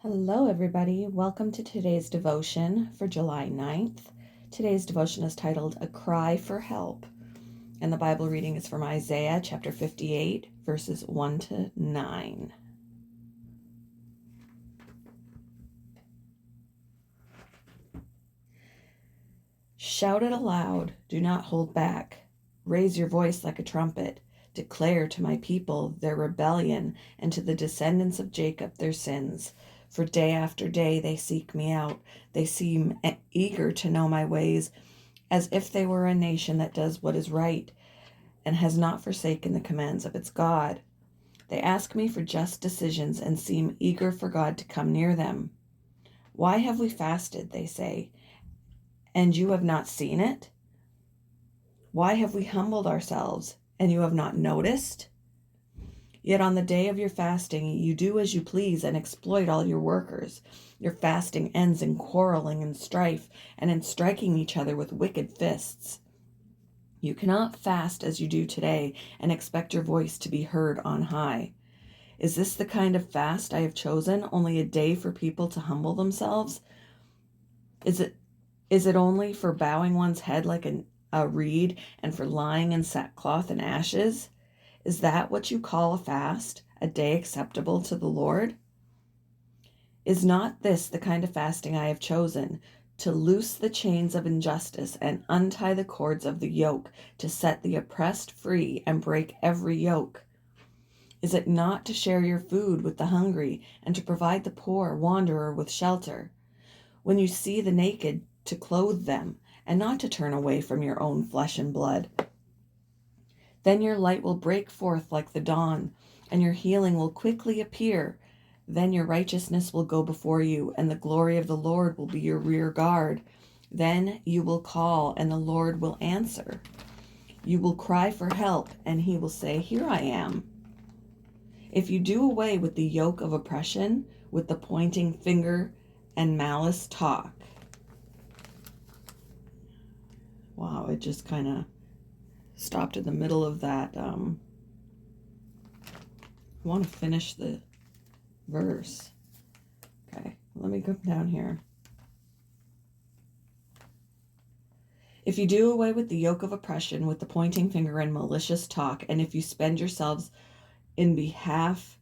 Hello, everybody. Welcome to today's devotion for July 9th. Today's devotion is titled A Cry for Help, and the Bible reading is from Isaiah chapter 58, verses 1 to 9. Shout it aloud, do not hold back. Raise your voice like a trumpet. Declare to my people their rebellion, and to the descendants of Jacob their sins. For day after day they seek me out. They seem eager to know my ways, as if they were a nation that does what is right and has not forsaken the commands of its God. They ask me for just decisions and seem eager for God to come near them. Why have we fasted, they say, and you have not seen it? Why have we humbled ourselves, and you have not noticed? Yet on the day of your fasting, you do as you please and exploit all your workers. Your fasting ends in quarreling and strife, and in striking each other with wicked fists. You cannot fast as you do today and expect your voice to be heard on high. Is this the kind of fast I have chosen, only a day for people to humble themselves? Is it only for bowing one's head like a reed and for lying in sackcloth and ashes? Is that what you call a fast, a day acceptable to the Lord? Is not this the kind of fasting I have chosen, to loose the chains of injustice and untie the cords of the yoke, to set the oppressed free and break every yoke? Is it not to share your food with the hungry and to provide the poor wanderer with shelter? When you see the naked, to clothe them, and not to turn away from your own flesh and blood. Then your light will break forth like the dawn, and your healing will quickly appear. Then your righteousness will go before you, and the glory of the Lord will be your rear guard. Then you will call, and the Lord will answer. You will cry for help, and he will say, "Here I am." If you do away with the yoke of oppression, with the pointing finger and malice talk. Wow, it just kind of stopped in the middle of that. I want to finish the verse. Okay, let me go down here. If you do away with the yoke of oppression, with the pointing finger and malicious talk, and if you spend yourselves in behalf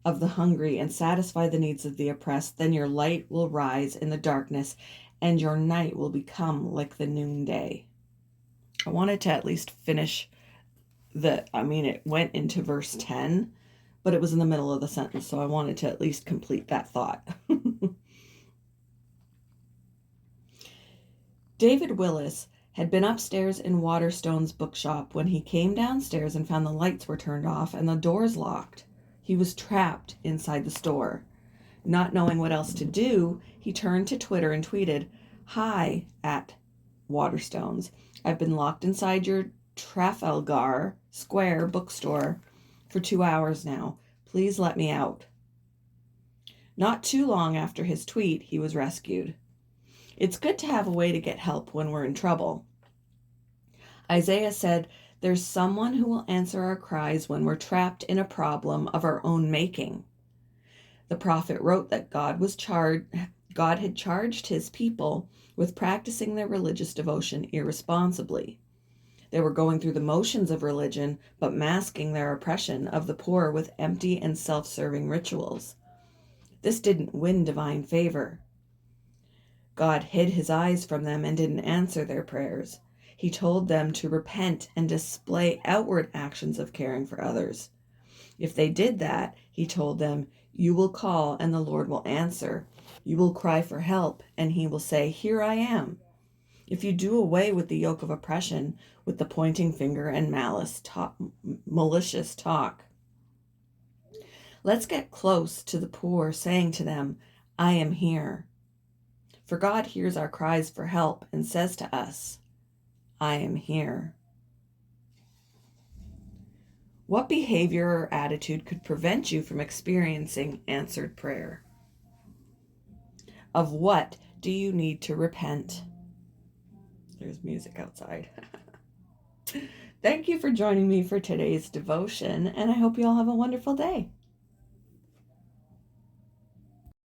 of the hungry and satisfy the needs of the oppressed, then your light will rise in the darkness, and your night will become like the noonday. I wanted to at least finish it went into verse 10, but it was in the middle of the sentence, so I wanted to at least complete that thought. David Willis had been upstairs in Waterstone's bookshop when he came downstairs and found the lights were turned off and the doors locked. He was trapped inside the store. Not knowing what else to do, he turned to Twitter and tweeted, "Hi at Waterstones. I've been locked inside your Trafalgar Square bookstore for 2 hours now. Please let me out." Not too long after his tweet, he was rescued. It's good to have a way to get help when we're in trouble. Isaiah said, "There's someone who will answer our cries when we're trapped in a problem of our own making." The prophet wrote that God had charged his people with practicing their religious devotion irresponsibly. They were going through the motions of religion, but masking their oppression of the poor with empty and self-serving rituals. This didn't win divine favor. God hid his eyes from them and didn't answer their prayers. He told them to repent and display outward actions of caring for others. If they did that, he told them, "You will call and the Lord will answer. You will cry for help and he will say, 'Here I am.' If you do away with the yoke of oppression, with the pointing finger and malicious talk. Let's get close to the poor, saying to them, 'I am here.' For God hears our cries for help and says to us, 'I am here.'" What behavior or attitude could prevent you from experiencing answered prayer? Of what do you need to repent? There's music outside. Thank you for joining me for today's devotion, and I hope you all have a wonderful day.